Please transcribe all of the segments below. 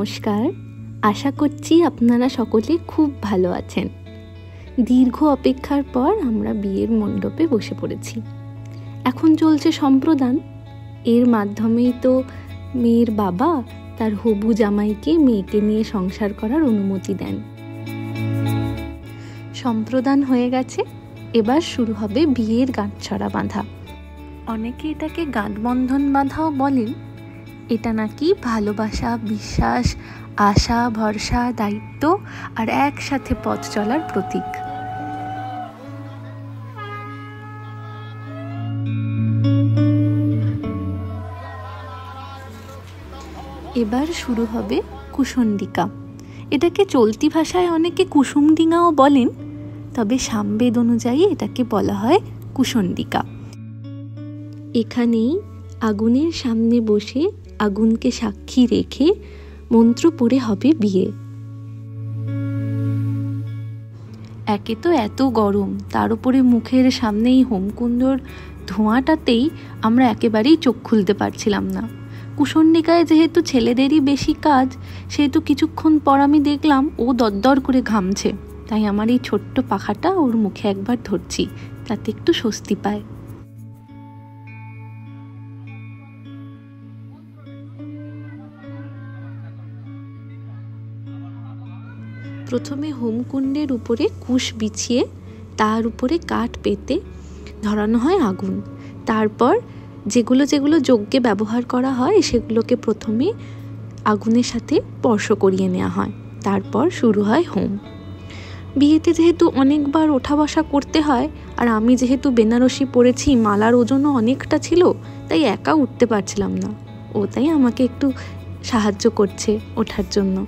নমস্কার, আশা করছি আপনারা সকলে খুব ভালো আছেন। দীর্ঘ অপেক্ষার পর আমরা বিয়ের মণ্ডপে বসে পড়েছি। এখন চলছে সম্প্রদান। এর মাধ্যমেই তো মেয়ের বাবা তার হবু জামাইকে মেয়েকে নিয়ে সংসার করার অনুমতি দেন। সম্প্রদান হয়ে গেছে, এবার শুরু হবে বিয়ের গাঁটছড়া বাঁধা। অনেকে এটাকে গাঁটবন্ধন বাঁধাও বলেন। এটা নাকি ভালোবাসা, বিশ্বাস, আশা, ভরসা, দায়িত্ব আর একসাথে পথ চলার প্রতীক। এবার শুরু হবে কুশণ্ডিকা। এটাকে চলতি ভাষায় অনেকে কুসুমডিঙাও বলেন, তবে সামবেদ অনুযায়ী এটাকে বলা হয় কুশণ্ডিকা। এখানেই আগুনের সামনে বসে আগুনকে সাক্ষী রেখে মন্ত্র পড়ে হবে বিয়ে। একে তো এত গরম, তার উপরে মুখের সামনেই হোমকুণ্ডর ধোঁয়াটাতেই আমরা একেবারেই চোখ খুলতে পারছিলাম না। কুশণ্ডিকায় যেহেতু ছেলেদেরই বেশি কাজ, সেহেতু কিছুক্ষণ পর আমি দেখলাম ও দরদর করে ঘামছে। তাই আমার এই ছোট্ট পাখাটা ওর মুখে একবার ধরছি, তাতে একটু স্বস্তি পায়। প্রথমে হোমকুণ্ডের উপরে কুশ বিছিয়ে তার উপরে কাঠ পেতে ধরানো হয় আগুন। তারপর যেগুলো যেগুলো যজ্ঞে ব্যবহার করা হয় সেগুলোকে প্রথমে আগুনের সাথে স্পর্শ করিয়ে নেওয়া হয়। তারপর শুরু হয় হোম। বিয়েতে যেহেতু অনেকবার ওঠা বসা করতে হয়, আর আমি যেহেতু বেনারসি পরেছি, মালার ওজনও অনেকটা ছিল, তাই একা উঠতে পারছিলাম না। ও তাই আমাকে একটু সাহায্য করছে ওঠার জন্য।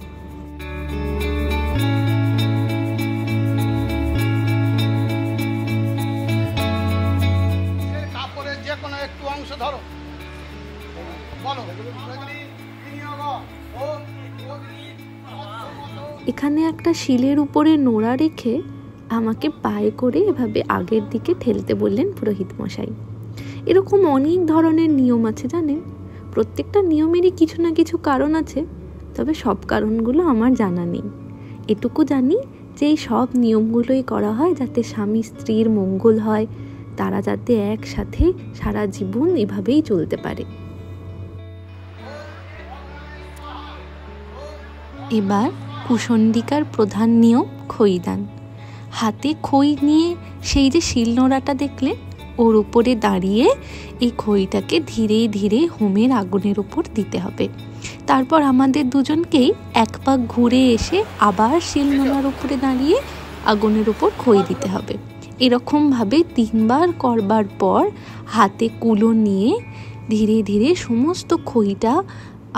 এখানে একটা শিলের উপরে নোড়া রেখে আমাকে পায়ে করে এভাবে আগের দিকে ঠেলতে বললেন পুরোহিত মশাই। এরকম অনেক ধরনের নিয়ম আছে জানেন। প্রত্যেকটা নিয়মেরই কিছু না কিছু কারণ আছে, তবে সব কারণগুলো আমার জানা নেই। এটুকু জানি যে এই সব নিয়মগুলোই করা হয় যাতে স্বামী স্ত্রীর মঙ্গল হয়, তারা যাতে একসাথে সারা জীবন এভাবেই চলতে পারে। এবার কুশণ্ডিকার প্রধান নিয়ম খইদান। হাতে খই নিয়ে সেই যে শিলনোড়াটা দেখলেন, ওর উপরে দাঁড়িয়ে এই খইটাকে ধীরে ধীরে হোমের আগুনের উপর দিতে হবে। তারপর আমাদের দুজনকেই এক পাক ঘুরে এসে আবার শিলনোড়ার উপরে দাঁড়িয়ে আগুনের উপর খই দিতে হবে। এরকমভাবে 3 বার করবার পর হাতে কুলো নিয়ে ধীরে ধীরে সমস্ত খইটা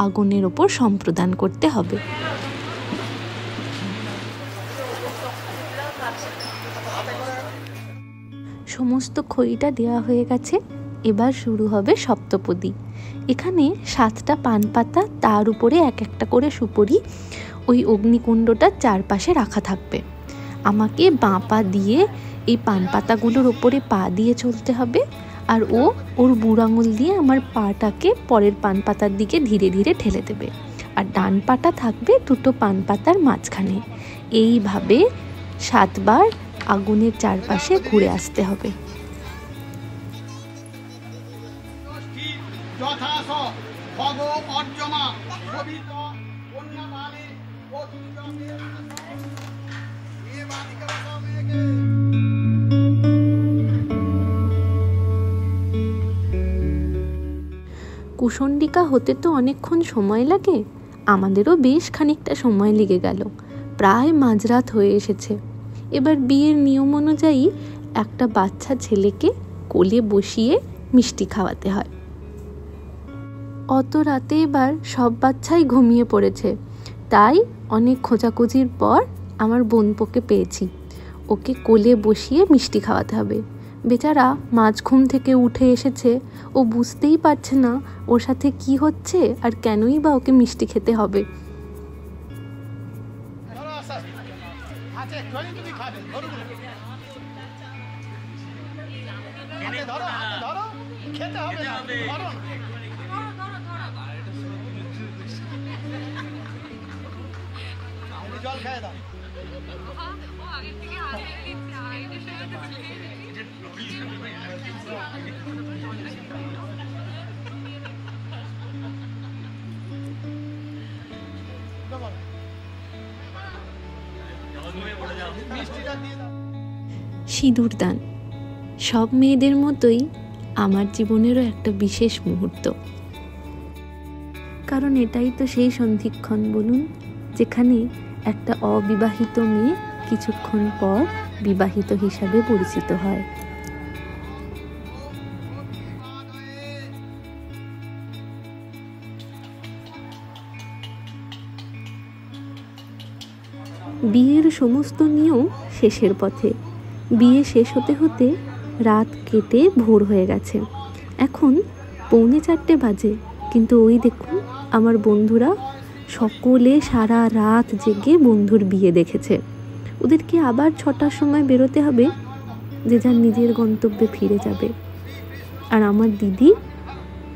আগুনের উপর সম্প্রদান করতে হবে। সমস্ত খইটা দেওয়া হয়ে গেছে। এবার শুরু হবে সপ্তপদী। এখানে 7টা পান পাতা, তার উপরে এক একটা করে সুপরি ওই অগ্নিকুণ্ডটার চারপাশে রাখা থাকবে। আমাকে বাঁ পা দিয়ে এই পান পাতাগুলোর ওপরে পা দিয়ে চলতে হবে, আর ওর বুড়ো আঙুল দিয়ে আমার পাটাকে পরের পান পাতার দিকে ধীরে ধীরে ঠেলে দেবে, আর ডান পাটা থাকবে দুটো পান পাতার মাঝখানে। এইভাবে 7 বার আগুনের চারপাশে ঘুরে আসতে হবে। কুশণ্ডিকা হতে তো অনেকক্ষণ সময় লাগে, আমাদেরও বেশ খানিকটা সময় লেগে গেল। প্রায় মাঝরাত হয়ে এসেছে। এবার বিয়ের নিয়ম অনুযায়ী একটা বাচ্চা ছেলেকে কোলে বসিয়ে মিষ্টি খাওয়াতে হয়। অত রাতে এবার সব বাচ্চাই ঘুমিয়ে পড়েছে, তাই অনেক খোঁজাখুঁজির পর আমার বোনপোকে পেয়েছি। ওকে কোলে বসিয়ে মিষ্টি খাওয়াতে হবে। বেচারা মাঝ ঘুম থেকে উঠে এসেছে, ও বুঝতেই পারছে না ওর সাথে কি হচ্ছে আর কেনই বা ওকে মিষ্টি খেতে হবে। সিঁদুরদান সব মেয়েদের মতোই আমার জীবনেরও একটা বিশেষ মুহূর্ত, কারণ এটাই তো সেই সন্ধিক্ষণ বলুন যেখানে একটা অবিবাহিত মেয়ে কিছুক্ষণ পর বিবাহিত হিসাবে পরিচিত হয়। বিয়ের সমস্ত নিয়ম শেষের পথে। বিয়ে শেষ হতে হতে রাত কেটে ভোর হয়ে গেছে। এখন 3:45 বাজে, কিন্তু ওই দেখুন আমার বন্ধুরা সকলে সারা রাত জেগে বন্ধুর বিয়ে দেখেছে। ওদেরকে আবার 6টার সময় বেরোতে হবে, যে যার নিজের গন্তব্যে ফিরে যাবে। আর আমার দিদি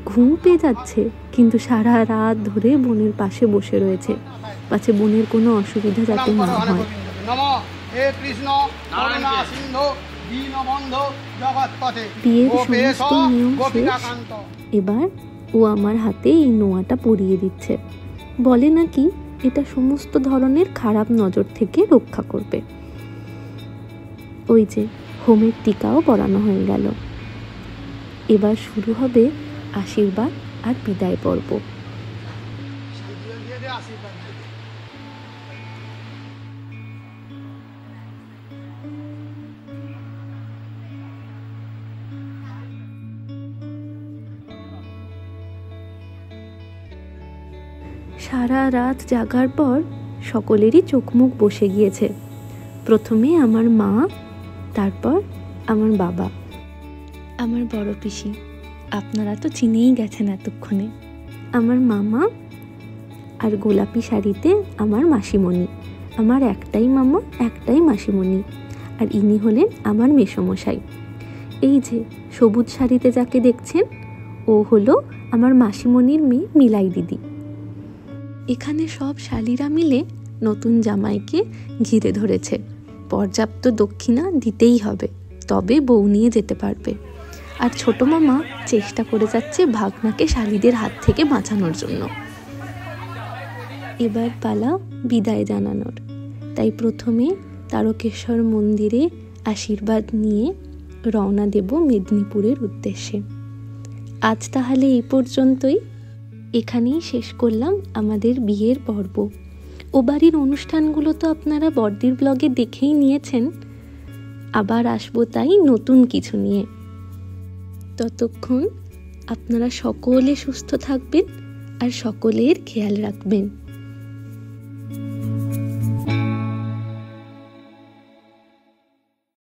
ঘুম পেয়ে যাচ্ছে, কিন্তু সারা রাত ধরে বোনের পাশে বসে রয়েছে, পাছে বোনের কোনো অসুবিধা যাতে না হয়। বিয়ের সমস্ত নিয়ম শেষ। এবার ও আমার হাতে এই নোয়াটা পরিয়ে দিচ্ছে। বলে নাকি এটা সমস্ত ধরনের খারাপ নজর থেকে রক্ষা করবে। ওই যে হোমের টিকাও পরানো হয়ে গেল। এবার শুরু হবে আশীর্বাদ আর বিদায় পর্ব। সারা রাত জাগার পর সকলেরই চোখ মুখ বসে গিয়েছে। প্রথমে আমার মা, তারপর আমার বাবা, আমার বড় পিসি, আপনারা তো চিনেই গেছেন এতক্ষণে, আমার মামা, আর গোলাপি শাড়িতে আমার মাসিমণি। আমার একটাই মামা, একটাই মাসিমণি, আর ইনি হলেন আমার মেসোমশাই। এই যে সবুজ শাড়িতে যাকে দেখছেন, ও হলো আমার মাসিমণির মেয়ে মিলাই দিদি। এখানে সব শালিরা মিলে নতুন জামাইকে ঘিরে ধরেছে। পর্যাপ্ত দক্ষিণা দিতেই হবে, তবে বউ নিয়ে যেতে পারবে। আর ছোট মামা চেষ্টা করে যাচ্ছে ভাগনাকে শালিদের হাত থেকে বাঁচানোর জন্য। এবার পালা বিদায় জানানোর। তাই প্রথমে তারকেশ্বর মন্দিরে আশীর্বাদ নিয়ে রওনা দেব মেদিনীপুরের উদ্দেশ্যে। আজ তাহলে এই পর্যন্তই। এখানেই শেষ করলাম আমাদের বিয়ের পর্ব। ও বাড়ির অনুষ্ঠানগুলো তো আপনারা বড়দির ব্লগে দেখেই নিয়েছেন। আবার আসবো তাই নতুন কিছু নিয়ে। ততক্ষণ আপনারা সকলে সুস্থ থাকবেন আর সকলের খেয়াল রাখবেন।